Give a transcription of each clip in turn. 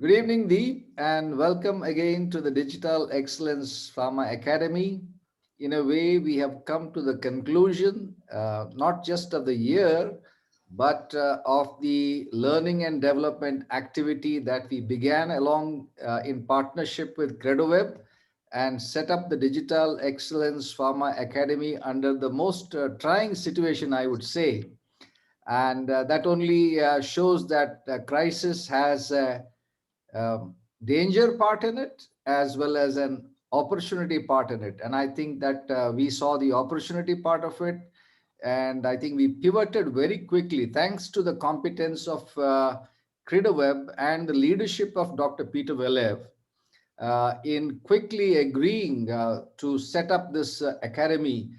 Good evening, Deep, and welcome again to the Digital Excellence Pharma Academy. In a way, we have come to the conclusion, not just of the year, but of the learning and development activity that we began along in partnership with CredoWeb and set up the Digital Excellence Pharma Academy under the most trying situation, I would say. And that only shows that crisis has danger part in it as well as an opportunity part in it. And I think that we saw the opportunity part of it. And I think we pivoted very quickly thanks to the competence of CredoWeb and the leadership of Dr. Peter Velev in quickly agreeing to set up this academy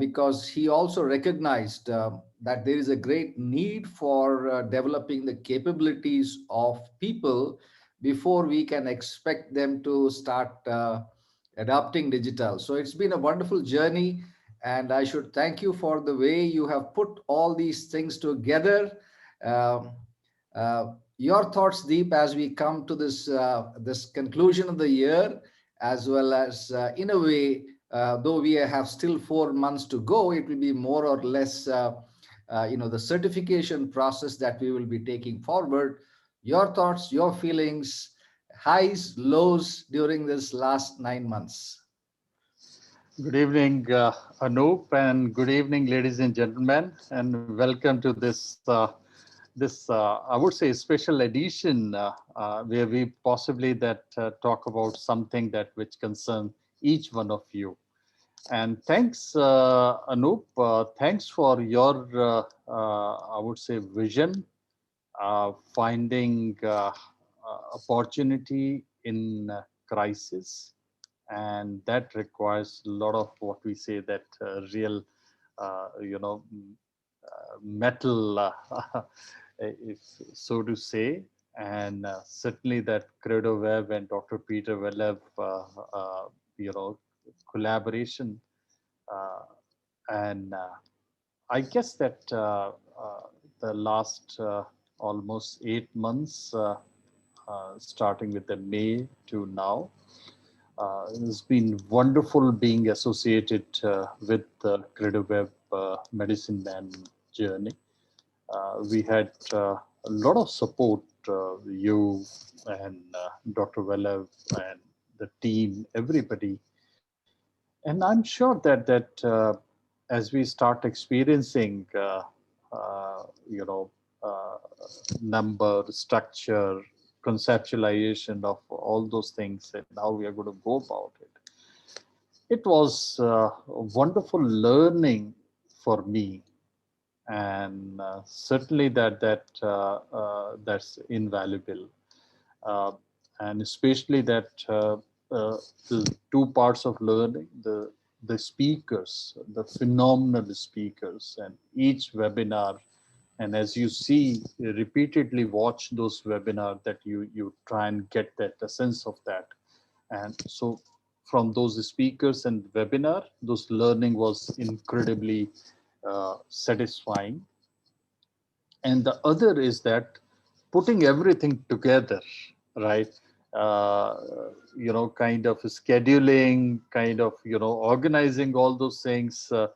because he also recognized that there is a great need for developing the capabilities of people before we can expect them to start adopting digital. So it's been a wonderful journey, and I should thank you for the way you have put all these things together. Um, your thoughts, Deep, as we come to this conclusion of the year, as well as in a way, though we have still 4 months to go, it will be more or less, the certification process that we will be taking forward. Your thoughts, your feelings, highs, lows during this last 9 months. Good evening, Anoop, and good evening, ladies and gentlemen, and welcome to this I would say special edition where we possibly that talk about something that which concern each one of you. And thanks, Anoop. Thanks for your I would say vision, finding opportunity in crisis, and that requires a lot of what we say that real metal if so to say, and certainly that Credo Web and Dr. Peter Velev you know collaboration, uh, and I guess that the last almost 8 months, starting with the May to now, it's been wonderful being associated with the CredoWeb MedicinMan journey. We had a lot of support, you and Dr. Velev and the team, everybody. And I'm sure that as we start experiencing, you know, uh, number, structure, conceptualization of all those things and how we are going to go about it. It was a wonderful learning for me, and certainly that's invaluable, uh, and especially that the two parts of learning, the speakers, the phenomenal speakers, and each webinar. And as you see, you repeatedly watch those webinars that you try and get that a sense of that. And so from those speakers and webinar, those learning was incredibly satisfying. And the other is that putting everything together, right? uh, kind of scheduling, kind of organizing all those things, uh,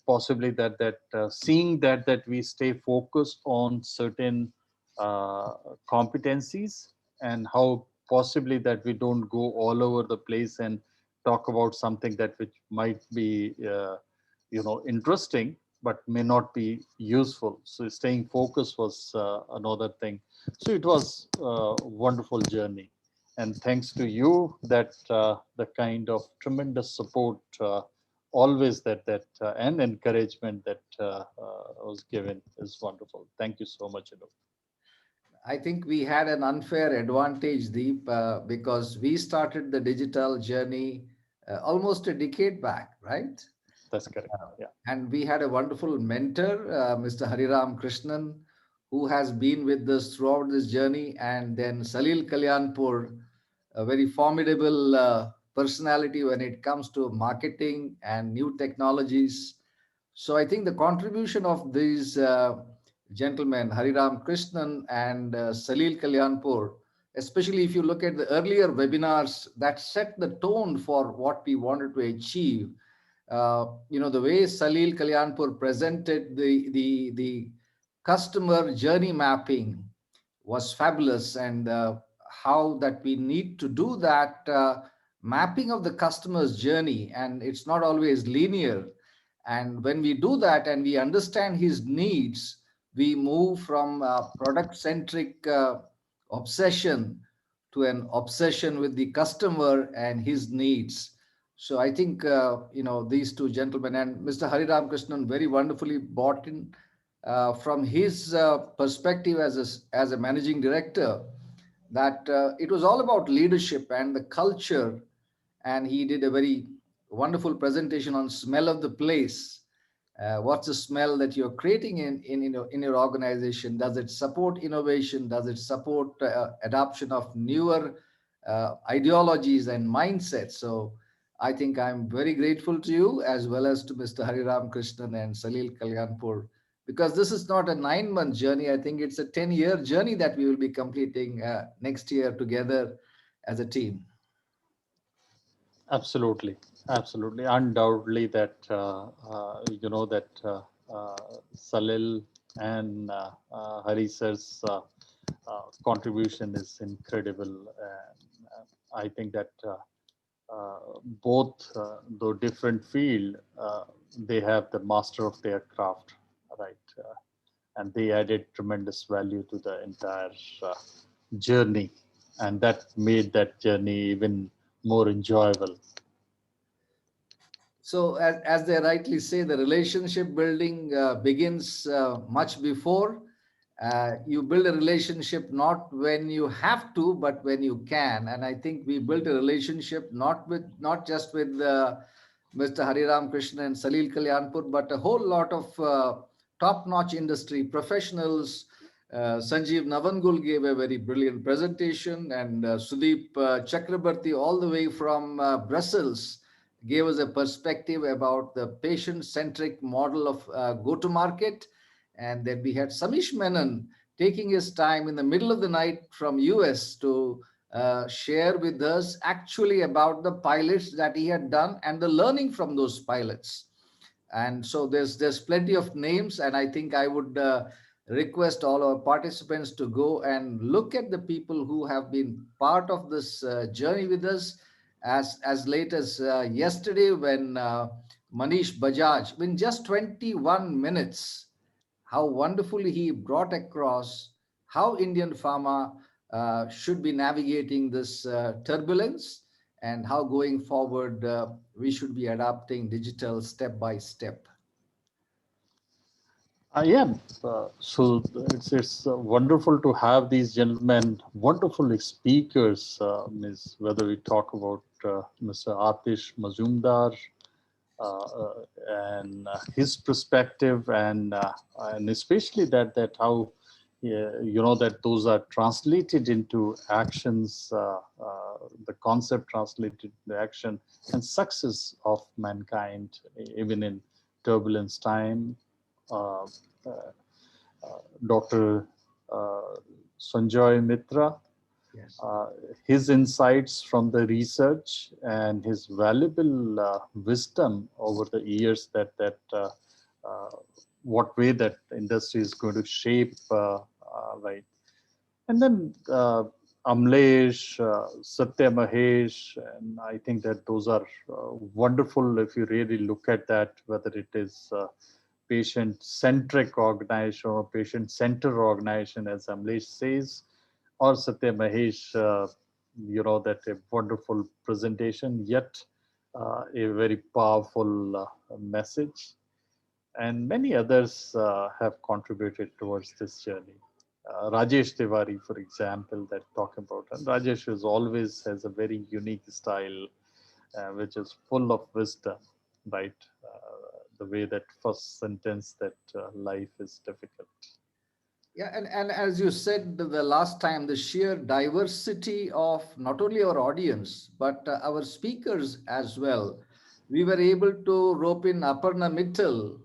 possibly that seeing that we stay focused on certain uh, competencies, and how possibly that we don't go all over the place and talk about something that which might be interesting but may not be useful. So staying focused was another thing. So it was a wonderful journey, and thanks to you that the kind of tremendous support, always that and encouragement that was given is wonderful. Thank you so much, Anu. I think we had an unfair advantage, Deep, because we started the digital journey almost a decade back, right? That's correct. Yeah. And we had a wonderful mentor, Mr. Hariram Krishnan, who has been with us throughout this journey, and then Salil Kalyanpur, a very formidable personality when it comes to marketing and new technologies. So I think the contribution of these gentlemen, Hariram Krishnan and Salil Kalyanpur, especially if you look at the earlier webinars that set the tone for what we wanted to achieve. The way Salil Kalyanpur presented the customer journey mapping was fabulous, and how that we need to do that mapping of the customer's journey, and it's not always linear. And when we do that and we understand his needs, we move from product centric obsession to an obsession with the customer and his needs. So I think these two gentlemen and Mr. Hari Ram Krishnan very wonderfully brought in from his perspective as a managing director, that it was all about leadership and the culture. And he did a very wonderful presentation on smell of the place. What's the smell that you're creating in your organization? Does it support innovation? Does it support adoption of newer ideologies and mindsets? So I think I'm very grateful to you as well as to Mr. Hari Ram Krishnan and Salil Kalyanpur, because this is not a 9-month journey. I think it's a 10-year journey that we will be completing next year together as a team. Absolutely, absolutely, undoubtedly that uh, Salil and Hari sir's contribution is incredible, and I think that both, though different field, they have the master of their craft, right? And they added tremendous value to the entire uh, journey, and that made that journey even more enjoyable. So, as they rightly say, the relationship building begins much before. You build a relationship not when you have to, but when you can. And I think we built a relationship not just with Mr. Hariram Krishna and Salil Kalyanpur, but a whole lot of top-notch industry professionals. Sanjeev Navangul gave a very brilliant presentation, and Sudeep Chakrabarti, all the way from Brussels, gave us a perspective about the patient-centric model of go-to-market. And then we had Samish Menon taking his time in the middle of the night from US to share with us actually about the pilots that he had done and the learning from those pilots. And so there's plenty of names, and I think I would request all our participants to go and look at the people who have been part of this journey with us, as late as yesterday, when Manish Bajaj, in just 21 minutes, how wonderfully he brought across how Indian pharma should be navigating this turbulence, and how going forward we should be adapting digital step by step. Yeah, so it's wonderful to have these gentlemen, wonderful speakers. Is whether we talk about Mr. Atish Mazumdar and his perspective, and especially that how, yeah, that those are translated into actions, the concept translated into action and success of mankind, even in turbulence time. uh, uh, Dr. uh, Sanjoy Mitra, Yes. uh, his insights from the research and his valuable wisdom over the years, uh, what way that industry is going to shape, right. And then Amlesh, Satya Mahesh, and I think that those are wonderful if you really look at that, whether it is patient-centric organization or patient-centered organization, as Amlesh says, or Satya Mahesh, that a wonderful presentation, yet a very powerful message. And many others have contributed towards this journey. Rajesh Tiwari, for example, that talk about, and Rajesh is always has a very unique style, which is full of wisdom, right? The way that first sentence that life is difficult. Yeah, and as you said the last time, the sheer diversity of not only our audience, but our speakers as well. We were able to rope in Aparna Mittal,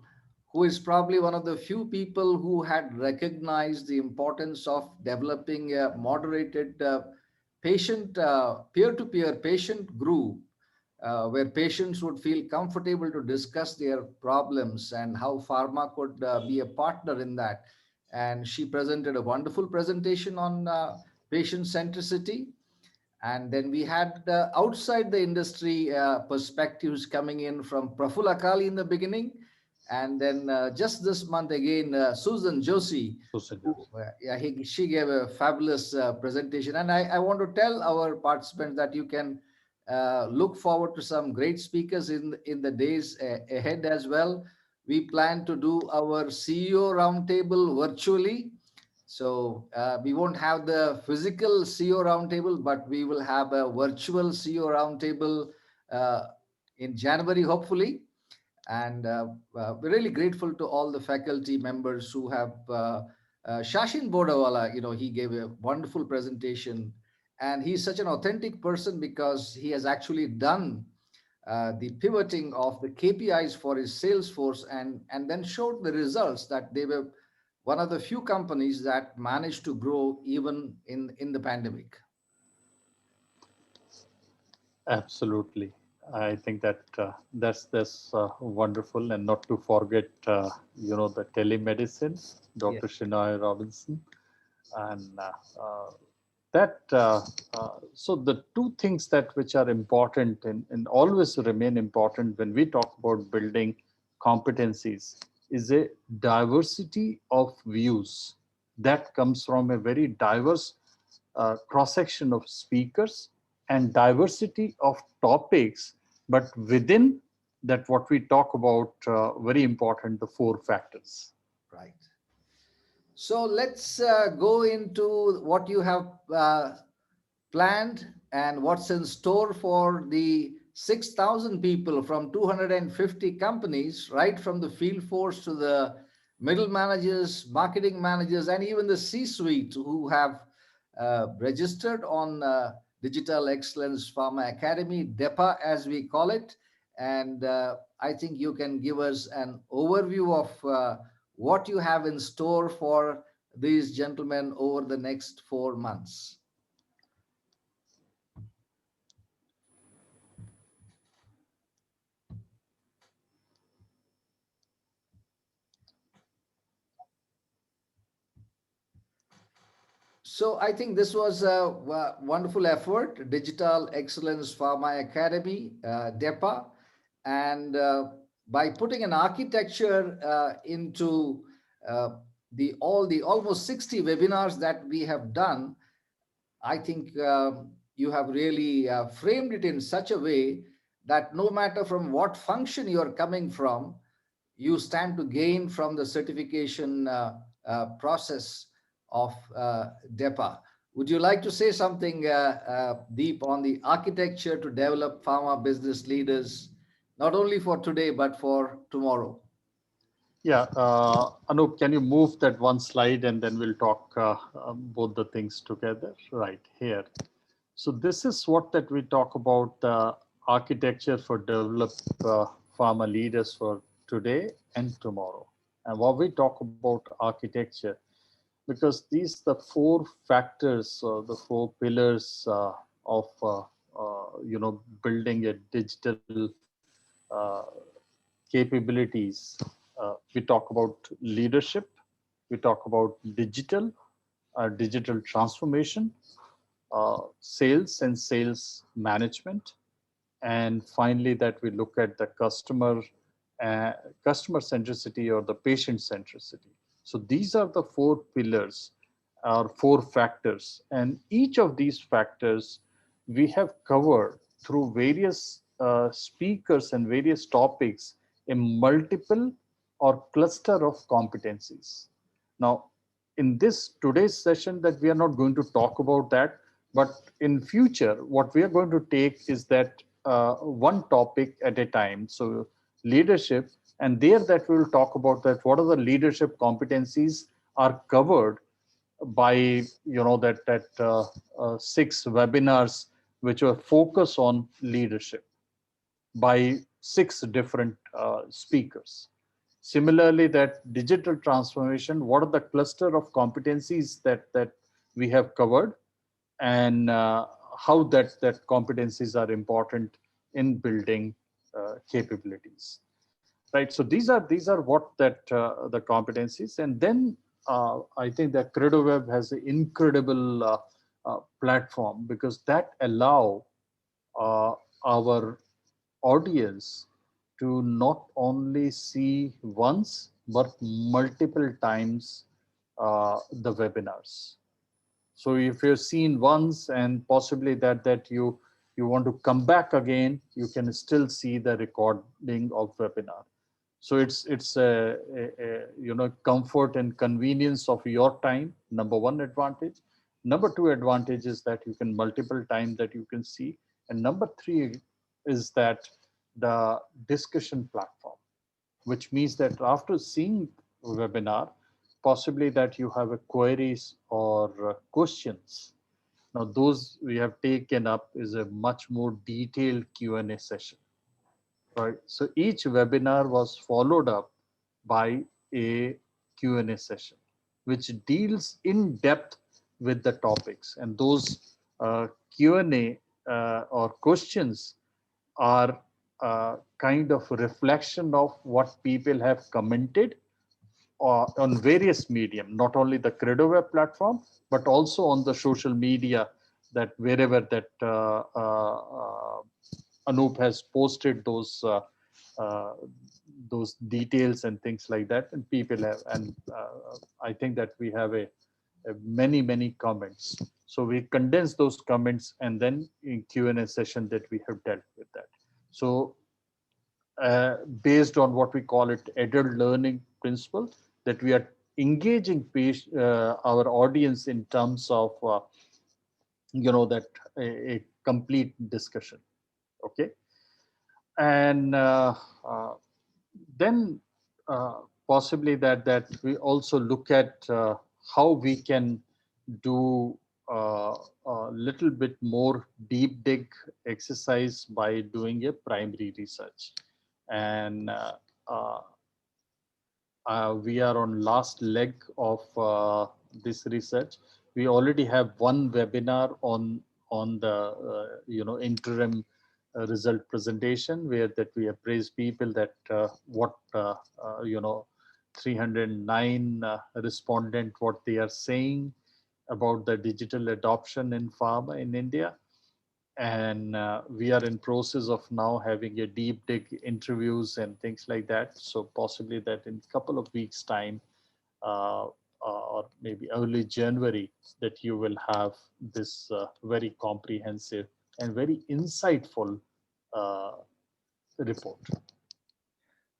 who is probably one of the few people who had recognized the importance of developing a moderated patient peer-to-peer patient group where patients would feel comfortable to discuss their problems and how pharma could be a partner in that. And she presented a wonderful presentation on patient centricity. And then we had outside the industry perspectives coming in from Praful Akali in the beginning. And then just this month again, Susan Joshi, who, yeah, she gave a fabulous presentation. And I want to tell our participants that you can look forward to some great speakers in the days ahead as well. We plan to do our CEO roundtable virtually, so we won't have the physical CEO roundtable, but we will have a virtual CEO roundtable uh, in January, hopefully. And we're really grateful to all the faculty members who have. Shashin Bodawala, he gave a wonderful presentation, and he's such an authentic person because he has actually done the pivoting of the KPIs for his sales force and then showed the results that they were one of the few companies that managed to grow even in the pandemic. Absolutely. I think that that's wonderful, and not to forget, the telemedicine, Yeah. Dr. Shania Robinson, and that. So the two things that which are important and always remain important when we talk about building competencies is a diversity of views that comes from a very diverse cross section of speakers and diversity of topics, but within that, what we talk about, very important, the four factors. Right. So let's go into what you have planned and what's in store for the 6,000 people from 250 companies, right from the field force to the middle managers, marketing managers, and even the C-suite who have registered on Digital Excellence Pharma Academy, DEPA as we call it. And I think you can give us an overview of what you have in store for these gentlemen over the next 4 months. So I think this was a wonderful effort, Digital Excellence Pharma Academy, DEPA, and by putting an architecture into the almost 60 webinars that we have done, I think you have really framed it in such a way that no matter from what function you are coming from, you stand to gain from the certification process of DEPA. Would you like to say something, Deep, on the architecture to develop pharma business leaders, not only for today, but for tomorrow? Yeah, Anup, can you move that one slide and then we'll talk both the things together right here. So this is what that we talk about, architecture for develop pharma leaders for today and tomorrow. And what we talk about architecture, because these the four factors, the four pillars of building a digital uh, capabilities. We talk about leadership, we talk about digital transformation, sales and sales management, and finally that we look at the uh, customer centricity or the patient centricity. So these are the four pillars or four factors, and each of these factors we have covered through various speakers and various topics in multiple or cluster of competencies. Now, in this today's session, that we are not going to talk about that, but in future what we are going to take is that one topic at a time. So leadership, and there that we will talk about that what are the leadership competencies are covered by six webinars which were focused on leadership by six different speakers. Similarly, that digital transformation, what are the cluster of competencies that we have covered, and how that competencies are important in building capabilities, right? So these are what that the competencies. And then I think that CredoWeb has an incredible platform, because that allow uh, our audience to not only see once but multiple times the webinars. So if you've seen once and possibly that you want to come back again, you can still see the recording of webinar. So it's comfort and convenience of your time, number one advantage. Number two advantage is that you can multiple times that you can see. And number three is that the discussion platform, which means that after seeing webinar, possibly that you have a queries or questions. Now those we have taken up is a much more detailed Q&A session, right? So each webinar was followed up by a Q&A session, which deals in depth with the topics. And those Q&A or questions are kind of a reflection of what people have commented on various medium, not only the CredoWeb platform, but also on the social media, that wherever that Anup has posted uh, those details and things like that, and people have, and I think that we have a many comments. So we condense those comments, and then in Q&A session that we have dealt with that. So based on what we call it adult learning principle, that we are engaging our audience in terms of that a complete discussion. Okay. And uh, then possibly that we also look at how we can do a little bit more deep dig exercise by doing a primary research. And uh, we are on last leg of this research. We already have one webinar on the interim result presentation, where that we appraise people that what 309 respondent, what they are saying about the digital adoption in pharma in India. And we are in process of now having a deep dig interviews and things like that. So possibly that in a couple of weeks time, or maybe early January, that you will have this very comprehensive and very insightful uh, report.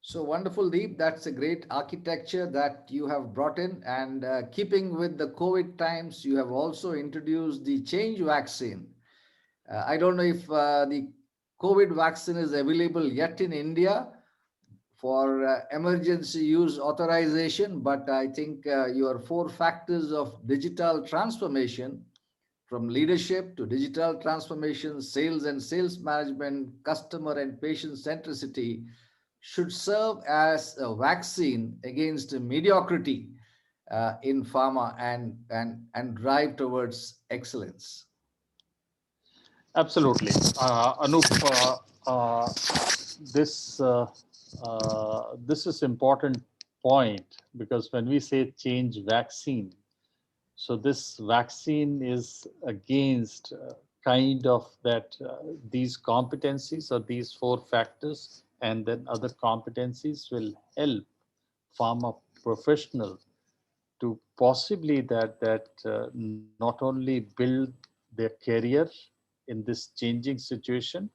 So wonderful, Deep. That's a great architecture that you have brought in. And keeping with the COVID times, you have also introduced the change vaccine. I don't know if the COVID vaccine is available yet in India for emergency use authorization, but I think your four factors of digital transformation, from leadership to digital transformation, sales and sales management, customer and patient centricity, should serve as a vaccine against mediocrity in pharma and drive towards excellence. Absolutely. Anup, this this is important point, because when we say change vaccine, so this vaccine is against kind of that these competencies or these four factors, and then other competencies will help pharma professional to possibly that not only build their career in this changing situation,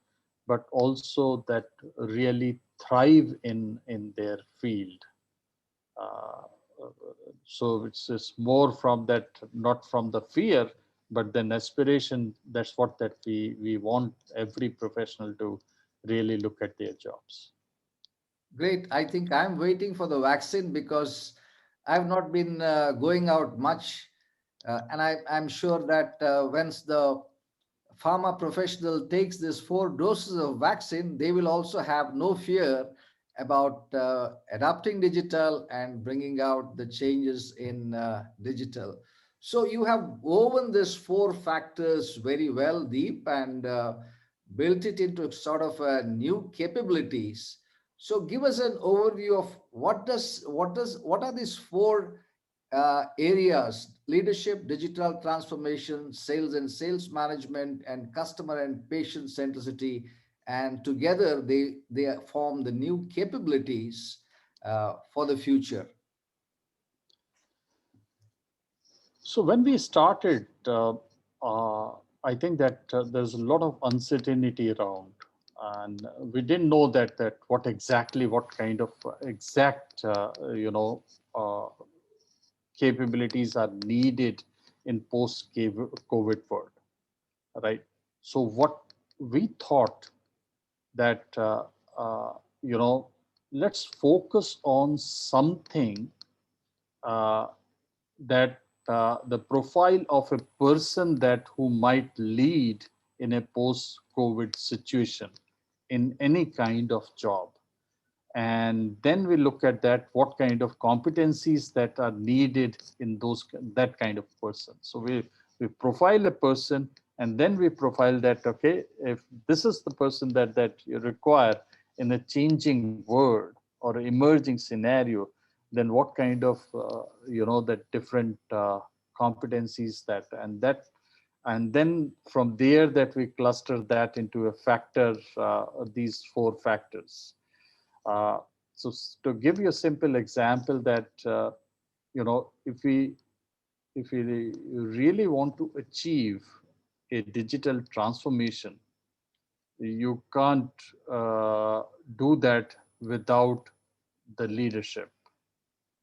but also that really thrive in their field. uh, so it's more from that, not from the fear, but then aspiration. That's what that we want every professional to really look at their jobs. Great. I think I'm waiting for the vaccine because I've not been going out much. And I'm sure that once the pharma professional takes this 4 doses of vaccine, they will also have no fear about adopting digital and bringing out the changes in digital. So you have woven this four factors very well, Deep, and built it into sort of new capabilities. So give us an overview of what are these four areas: leadership, digital transformation, sales and sales management, and customer and patient centricity. And together they form the new capabilities for the future. So when we started, uh, I think that there's a lot of uncertainty around, and we didn't know that what exactly, what kind of exact uh, capabilities are needed in post-COVID world, right? So what we thought that uh, you know let's focus on something uh, that the profile of a person that who might lead in a post COVID situation in any kind of job, and then we look at that what kind of competencies that are needed in those that kind of person. So we profile a person, and then we profile that, okay, if this is the person that you require in a changing world or emerging scenario, then what kind of that different competencies that, and then from there that we cluster that into a factor, these four factors. uh, to give you a simple example, that if we really want to achieve a digital transformation, you can't do that without the leadership.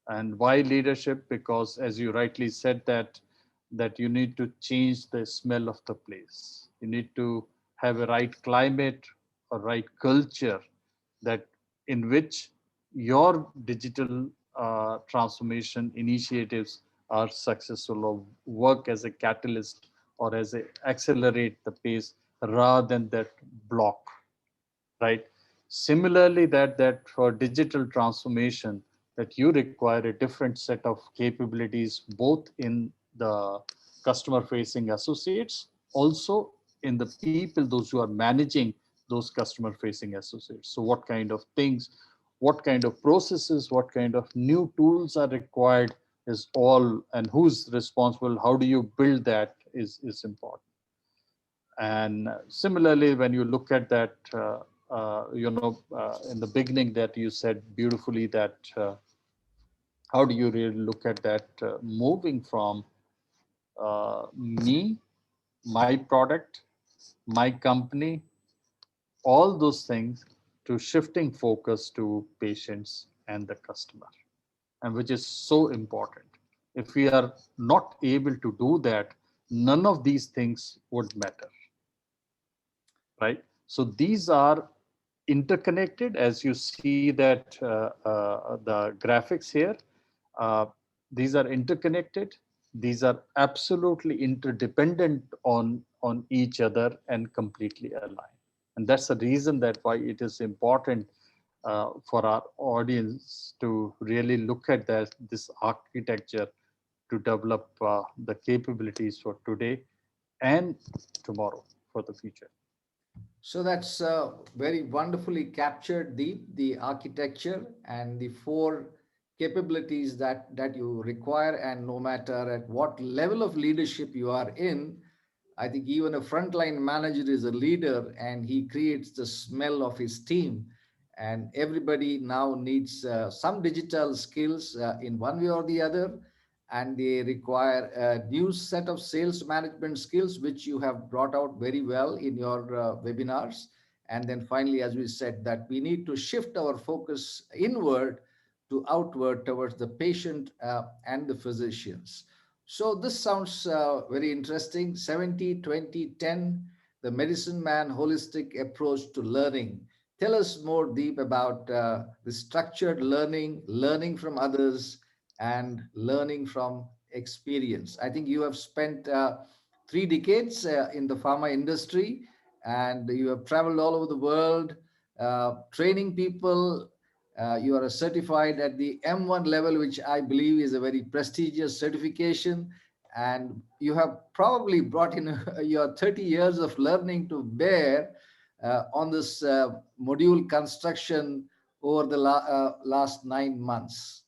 And why leadership? Because as you rightly said, that you need to change the smell of the place. You need to have a right climate, a right culture, that in which your digital transformation initiatives are successful, or work as a catalyst or as a accelerate the pace rather than that block, right? Similarly, that for digital transformation, that you require a different set of capabilities, both in the customer facing associates, also in the people, those who are managing those customer facing associates. So what kind of things, what kind of processes, what kind of new tools are required is all, and who's responsible, how do you build that is important. And similarly, when you look at that, in the beginning that you said beautifully that how do you really look at that, moving from me, my product, my company, all those things, to shifting focus to patients and the customer, and which is so important. If we are not able to do that, none of these things would matter, right? So these are interconnected, as you see that the graphics here. Uh, these are interconnected. These are absolutely interdependent on each other and completely aligned. And that's the reason that why it is important for our audience to really look at this architecture to develop the capabilities for today and tomorrow for the future. So that's very wonderfully captured the architecture and the four capabilities that you require, and no matter at what level of leadership you are in, I think even a frontline manager is a leader, and he creates the smell of his team. And everybody now needs some digital skills in one way or the other, and they require a new set of sales management skills, which you have brought out very well in your webinars. And then finally, as we said, that we need to shift our focus inward to outward towards the patient and the physicians. So this sounds very interesting. 70-20-10, the medicine man holistic approach to learning. Tell us more, Deep, about the structured learning, learning from others, and learning from experience. I think you have spent 3 decades in the pharma industry, and you have traveled all over the world training people. You are certified at the M1 level, which I believe is a very prestigious certification. and you have probably brought in your 30 years of learning to bear on this module construction over the last 9 months.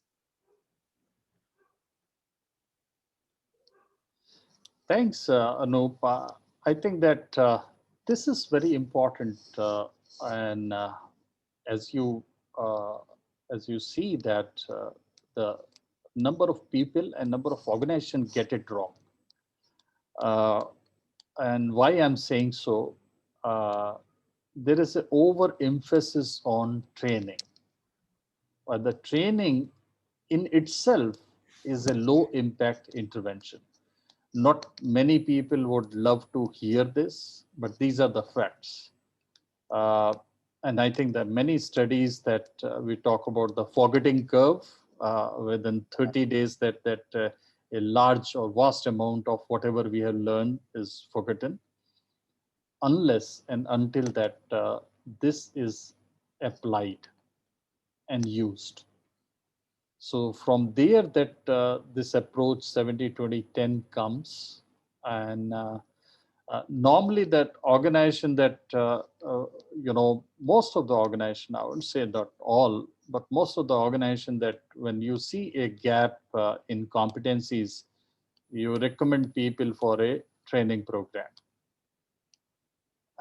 Thanks, Anup. I think that this is very important, and as you uh, as you see that the number of people and number of organizations get it wrong. Uh, and why I'm saying so, uh, there is an overemphasis on training. The training in itself is a low impact intervention. Not many people would love to hear this, but these are the facts. Uh, and I think that many studies that we talk about the forgetting curve, within 30 days that a large or vast amount of whatever we have learned is forgotten, unless and until that this is applied and used. So from there that this approach 70-20-10 comes, and normally that organization that most of the organization, I wouldn't say that all, but most of the organization, that when you see a gap in competencies, you recommend people for a training program.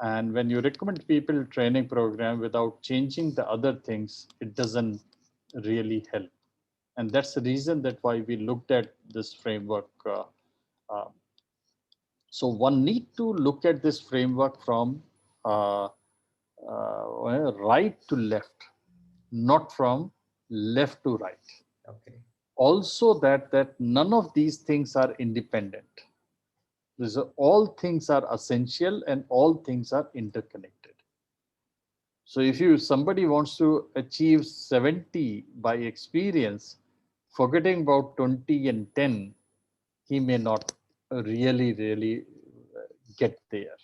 And when you recommend people training program without changing the other things, it doesn't really help. And that's the reason that why we looked at this framework. Uh, so one need to look at this framework from uh, right to left, not from left to right. Okay. Also that none of these things are independent. All things are essential and all things are interconnected. So if somebody wants to achieve 70 by experience, forgetting about 20 and 10, he may not really get there,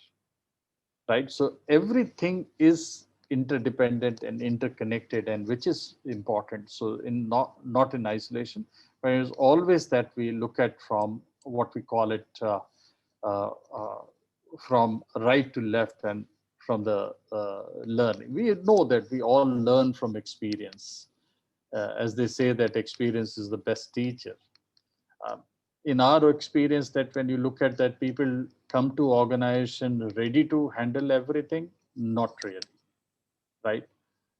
right? So everything is interdependent and interconnected, and which is important. So in not in isolation, but it's always that we look at from what we call it uh, uh, from right to left, and from the learning. We know that we all learn from experience. As they say that experience is the best teacher. Um, in our experience, that when you look at that, people come to organization ready to handle everything, not really, right?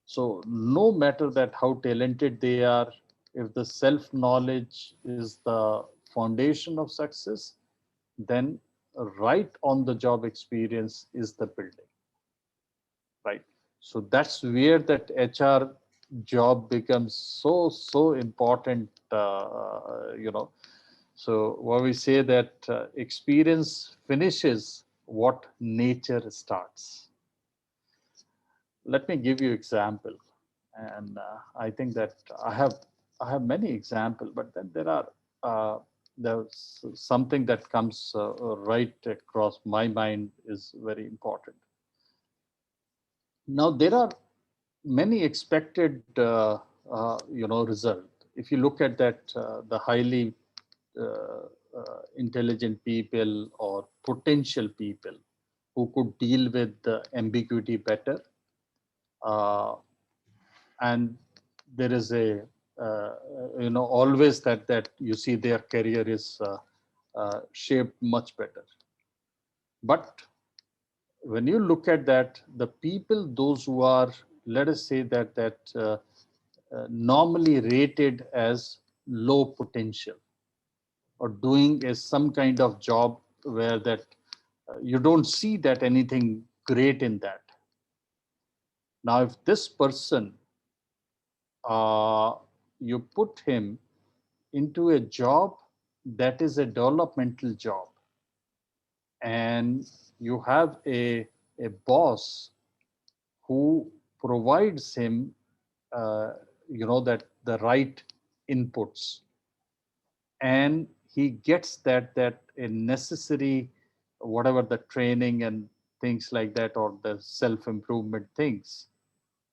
So no matter that how talented they are, if the self knowledge is the foundation of success, then right on the job experience is the building, right? So that's where that HR job becomes so important. So what we say that experience finishes what nature starts. Let me give you example, and I think that I have many examples, but then there's something that comes right across my mind is very important. Now there are many expected result. If you look at that, the highly intelligent people or potential people who could deal with the ambiguity better, uh, and there is a always that you see their career is shaped much better. But when you look at that, the people, those who are, let us say that normally rated as low potential, or doing is some kind of job where that you don't see that anything great in that. Now if this person, uh, you put him into a job that is a developmental job, and you have a boss who provides him uh, that the right inputs, and he gets that a necessary, whatever the training and things like that, or the self improvement things,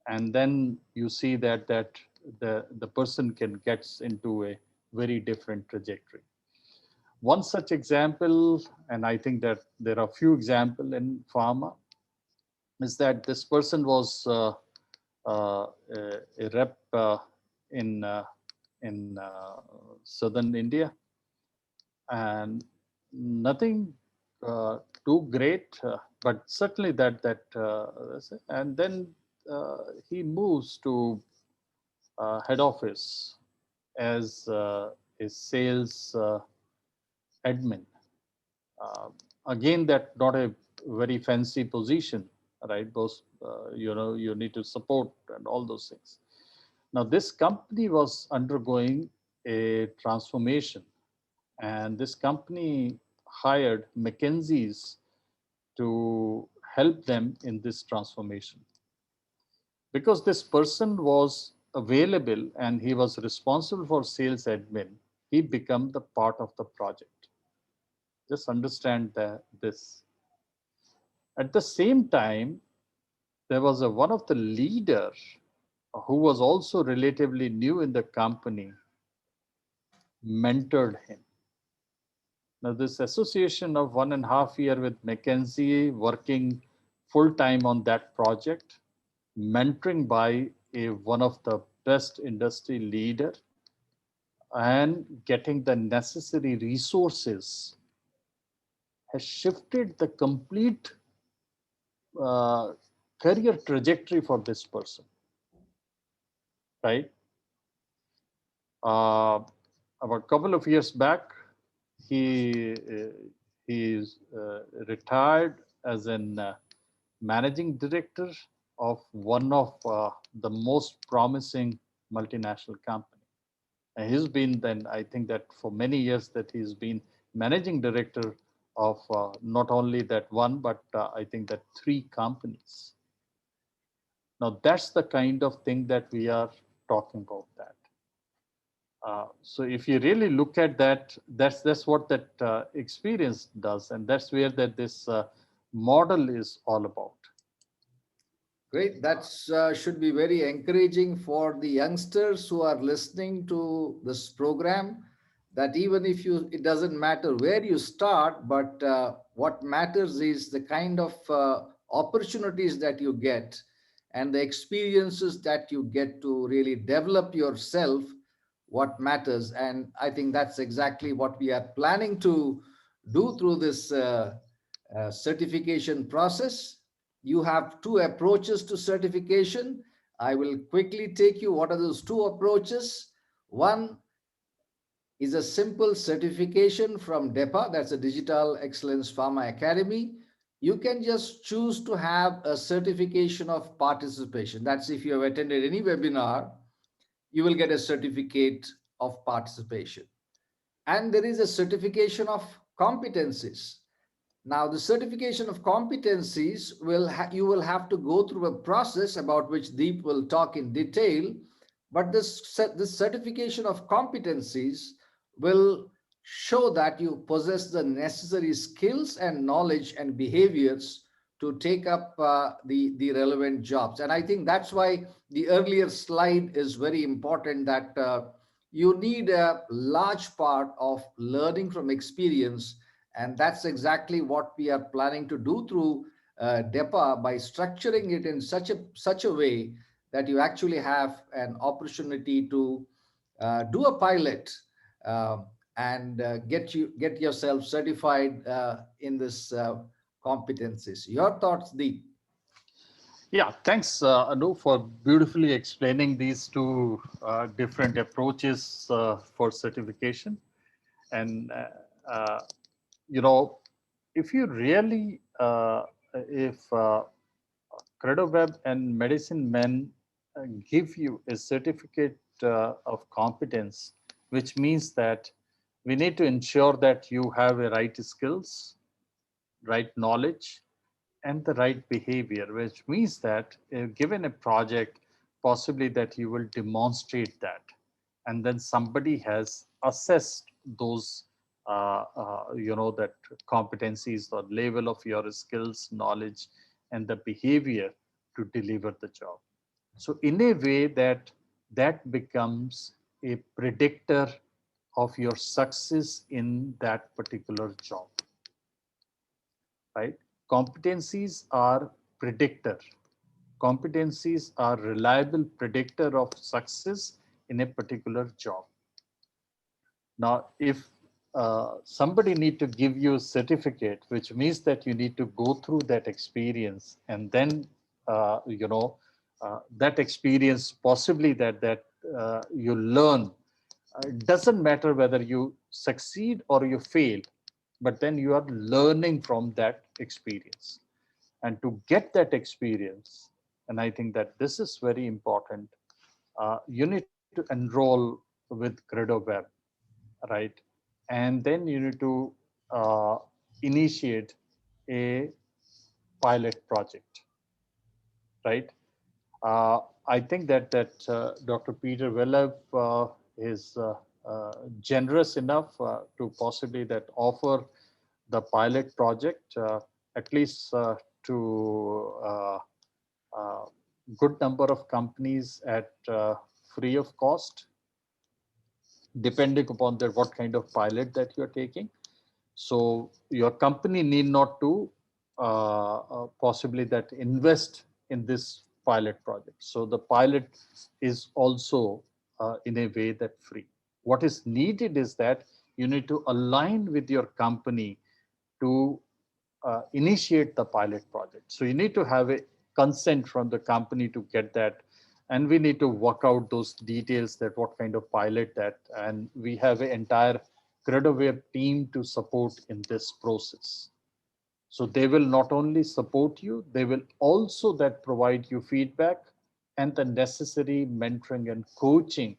and then you see that the person can gets into a very different trajectory. One such example, and I think that there are few examples in pharma, is that this person was a rep in uh, in southern India, and nothing too great, but certainly and then uh, he moves to head office as a sales admin. Uh, Again, that not a very fancy position, right? Both, you need to support and all those things. Now, this company was undergoing a transformation, and this company hired McKinsey's to help them in this transformation. Because this person was available and he was responsible for sales admin, he became the part of the project. Just understand this. At the same time, there was one of the leader who was also relatively new in the company, mentored him. Now, this association of 1.5 years with McKinsey, working full time on that project, mentoring by one of the best industry leader, and getting the necessary resources has shifted the complete uh, career trajectory for this person, right? Uh, about a couple of years back, he is retired as an managing director of one of the most promising multinational company. And he's been then, I think that for many years that he's been managing director of not only that one, but I think that three companies. Now that's the kind of thing that we are talking about that. So if you really look at that, that's what that experience does, and that's where that this model is all about. Great. That should be very encouraging for the youngsters who are listening to this program. That even if you, it doesn't matter where you start, but what matters is the kind of opportunities that you get and the experiences that you get to really develop yourself. What matters, and I think that's exactly what we are planning to do through this certification process. You have two approaches to certification. I will quickly take you what are those two approaches. One is a simple certification from DEPA, that's a Digital Excellence Pharma Academy. You can just choose to have a certification of participation. That's if you have attended any webinar, you will get a certificate of participation. And there is a certification of competencies. Now, the certification of competencies you will have to go through a process about which Deep will talk in detail. But this certification of competencies will show that you possess the necessary skills and knowledge and behaviors to take up the relevant jobs. And I think that's why the earlier slide is very important, that you need a large part of learning from experience, and that's exactly what we are planning to do through DEPA by structuring it in such a way that you actually have an opportunity to do a pilot and get yourself certified in this competencies. Your thoughts, Deep? Yeah, thanks, Anu, for beautifully explaining these two different approaches for certification. And, you know, if you really, if CredoWeb and MedicinMan give you a certificate of competence, which means that we need to ensure that you have a right skills, right knowledge, and the right behavior, which means that given a project, possibly that you will demonstrate that. And then somebody has assessed those, that competencies or level of your skills, knowledge, and the behavior to deliver the job. So in a way that becomes a predictor of your success in that particular job, right? Competencies are predictor. Competencies are reliable predictor of success in a particular job. Now, if somebody need to give you a certificate, which means that you need to go through that experience, and then that experience possibly that you learn. It doesn't matter whether you succeed or you fail, but then you are learning from that experience. And to get that experience, and I think that this is very important, you need to enroll with CredoWeb, right? And then you need to uh, initiate a pilot project, right? Uh, I think that Dr. Peter Wellev is generous enough to possibly that offer the pilot project at least to uh, good number of companies at free of cost, depending upon the what kind of pilot that you're taking. So your company need not to possibly that invest in this pilot project. So the pilot is also in a way that free. What is needed is that you need to align with your company to initiate the pilot project. So you need to have a consent from the company to get that. And we need to work out those details that what kind of pilot that, and we have an entire CredoWeb team to support in this process. So they will not only support you, they will also that provide you feedback and the necessary mentoring and coaching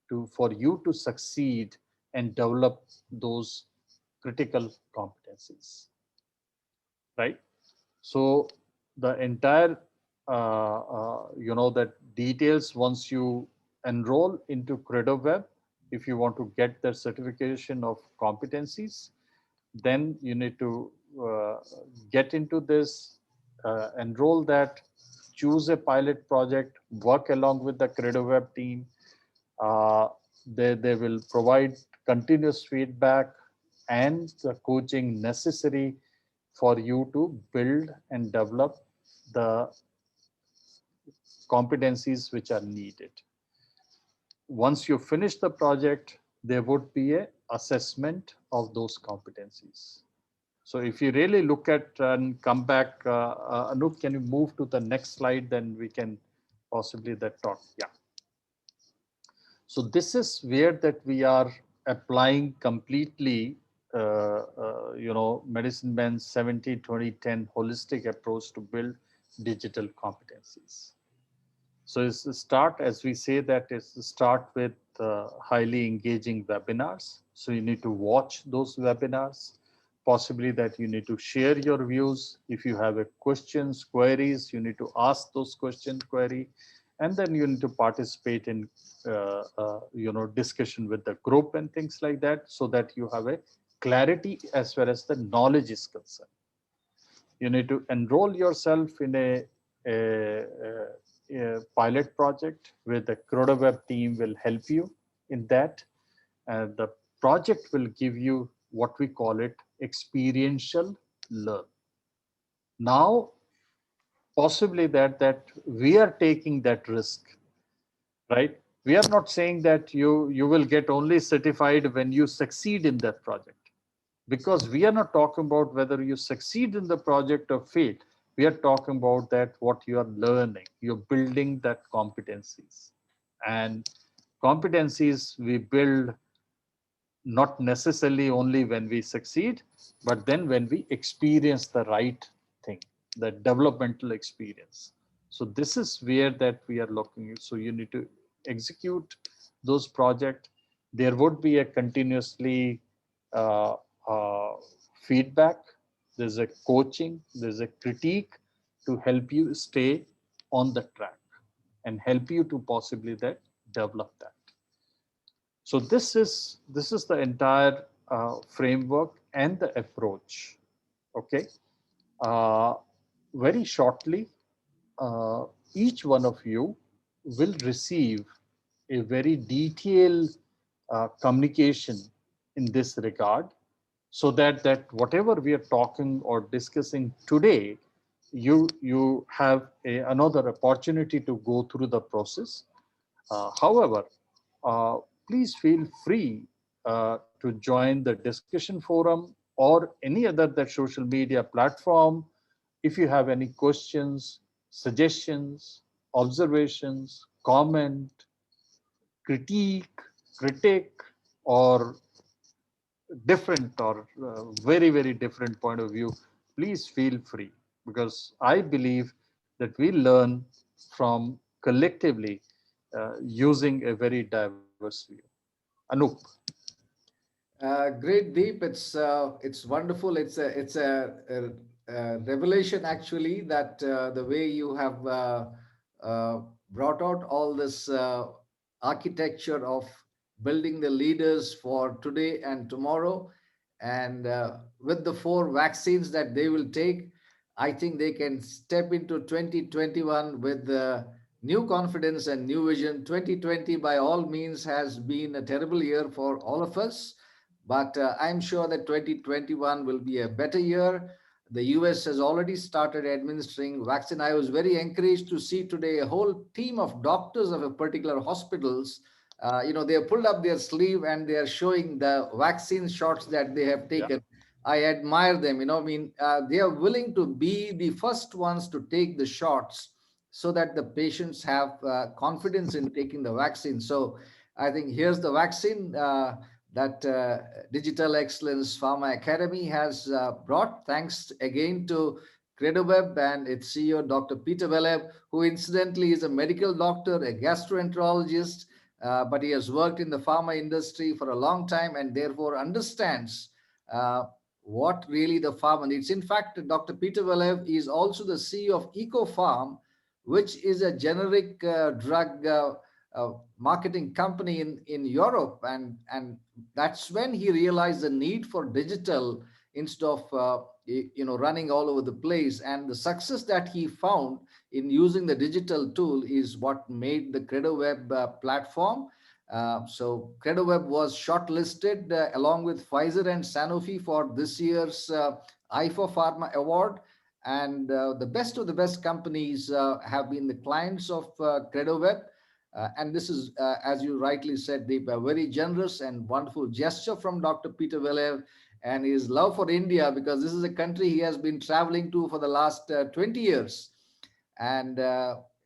to for you to succeed and develop those critical competencies, right? So the entire that details once you enroll into CredoWeb, if you want to get the certification of competencies, then you need to uh, get into this, enroll that, choose a pilot project, work along with the CredoWeb team. Uh, they will provide continuous feedback and the coaching necessary for you to build and develop the competencies which are needed. Once you finish the project, there would be a assessment of those competencies. So if you really look at and come back, Anup, can you move to the next slide? Then we can possibly that talk. Yeah. So this is where that we are applying completely, MedicinMan's 70-20-10 holistic approach to build digital competencies. So it's a start, as we say, that is start with highly engaging webinars. So you need to watch those webinars. Possibly that you need to share your views. If you have a questions, queries, you need to ask those question query, and then you need to participate in discussion with the group and things like that, so that you have a clarity as far as the knowledge is concerned. You need to enroll yourself in a pilot project where the CredoWeb team will help you in that. And the project will give you what we call it experiential learn. Now, possibly that we are taking that risk, right? We are not saying that you will get only certified when you succeed in that project, because we are not talking about whether you succeed in the project or fail. We are talking about that what you are learning, you're building that competencies. And competencies we build not necessarily only when we succeed, but then when we experience the right thing, the developmental experience. So this is where that we are looking at. So you need to execute those projects. There would be a continuously uh, uh, feedback. There's a coaching. There's a critique to help you stay on the track and help you to possibly that develop that. So this is the entire framework and the approach. Okay. Uh, Very shortly, uh, each one of you will receive a very detailed communication in this regard, so that whatever we are talking or discussing today, you have another opportunity to go through the process. However, uh, please feel free to join the discussion forum or any other that social media platform if you have any questions, suggestions, observations, comment, critique, critic, or different or very different point of view, please feel free, because I believe that we learn from collectively using a very diverse view. Anup. Great, Deep. It's wonderful. It's a revelation actually that the way you have uh, brought out all this architecture of building the leaders for today and tomorrow, and with the four vaccines that they will take, I think they can step into 2021 with new confidence and new vision. 2020, by all means, has been a terrible year for all of us, but I'm sure that 2021 will be a better year. The US has already started administering vaccine. I was very encouraged to see today a whole team of doctors of a particular hospitals. They have pulled up their sleeve and they are showing the vaccine shots that they have Yeah. taken. I admire them. They are willing to be the first ones to take the shots so that the patients have confidence in taking the vaccine. So I think here's the vaccine. That Digital Excellence Pharma Academy has brought. Thanks again to CredoWeb and its CEO, Dr. Peter Veleb, who incidentally is a medical doctor, a gastroenterologist, but he has worked in the pharma industry for a long time and therefore understands uh, what really the pharma needs. In fact, Dr. Peter Veleb is also the CEO of EcoPharm, which is a generic drug marketing company in Europe, and that's when he realized the need for digital instead of running all over the place. And the success that he found in using the digital tool is what made the CredoWeb platform. So CredoWeb was shortlisted along with Pfizer and Sanofi for this year's IFO Pharma Award. And the best of the best companies have been the clients of CredoWeb. And this is, as you rightly said, Deep, a very generous and wonderful gesture from Dr. Peter Velev and his love for India, because this is a country he has been traveling to for the last 20 years. And,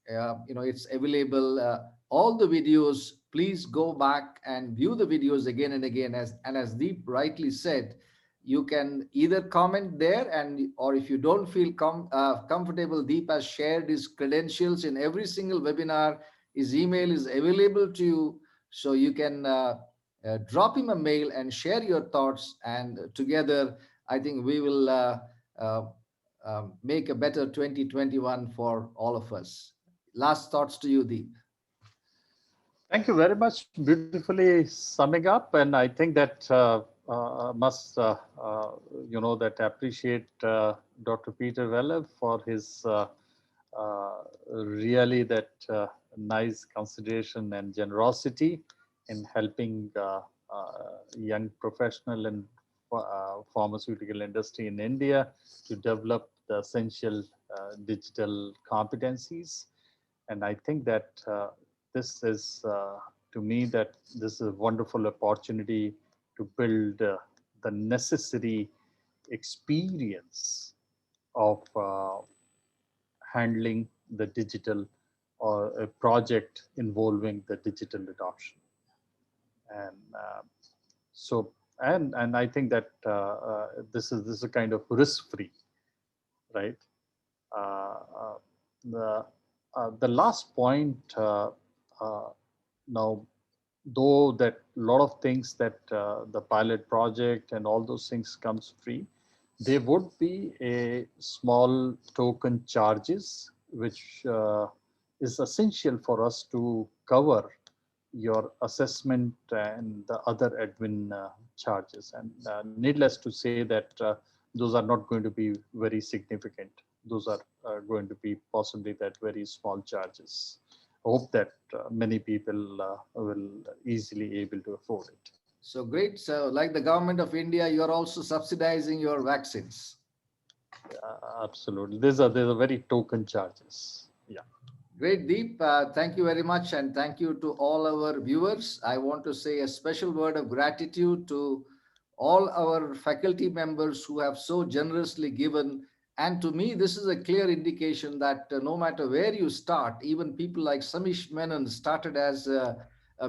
it's available, all the videos. Please go back and view the videos again and again. As Deep rightly said, you can either comment there, and or if you don't feel comfortable, Deep has shared his credentials in every single webinar. His email is available to you, so you can drop him a mail and share your thoughts. And together, I think we will uh, make a better 2021 for all of us. Last thoughts to you, Deep. Thank you very much. Beautifully summing up, and I think that must that appreciate Dr. Peter Weller for his really that nice consideration and generosity in helping young professional and pharmaceutical industry in India to develop the essential digital competencies. And I think that this is to me that this is a wonderful opportunity to build the necessary experience of handling the digital or a project involving the digital adoption. And so and I think that this is a kind of risk free, right? uh, uh, the the last point uh, now, though that a lot of things that the pilot project and all those things comes free, there would be a small token charges which is essential for us to cover your assessment and the other admin charges. And needless to say that those are not going to be very significant. Those are going to be possibly that very small charges. hope that many people will easily able to afford it. So great. So, like the government of India, you're also subsidizing your vaccines. Absolutely. These are very token charges. Yeah. Great, Deep. Thank you very much. And thank you to all our viewers. I want to say a special word of gratitude to all our faculty members who have so generously given. And to me, this is a clear indication that no matter where you start, even people like Samish Menon started as a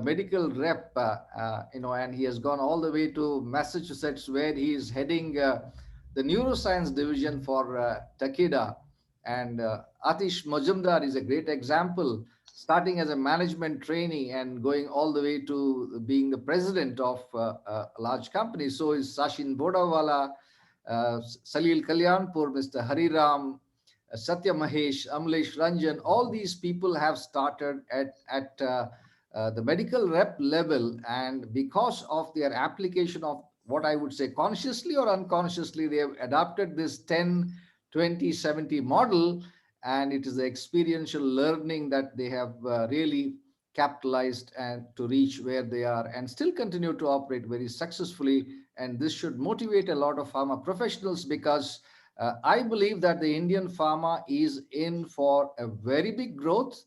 medical rep, and he has gone all the way to Massachusetts, where he is heading the neuroscience division for Takeda. And Atish Majumdar is a great example, starting as a management trainee and going all the way to being the president of a large company. So is Sachin Bodawala, Salil Kalyanpur, Mr. Hariram, Satya Mahesh, Amlesh Ranjan. All these people have started at the medical rep level, and because of their application of what I would say consciously or unconsciously, they have adopted this 10-20-70 model, and it is the experiential learning that they have really capitalized and to reach where they are and still continue to operate very successfully. And this should motivate a lot of pharma professionals, because I believe that the Indian pharma is in for a very big growth,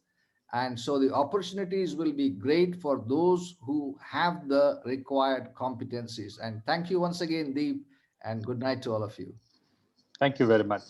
and so the opportunities will be great for those who have the required competencies. And thank you once again, Deep, and good night to all of you. Thank you very much.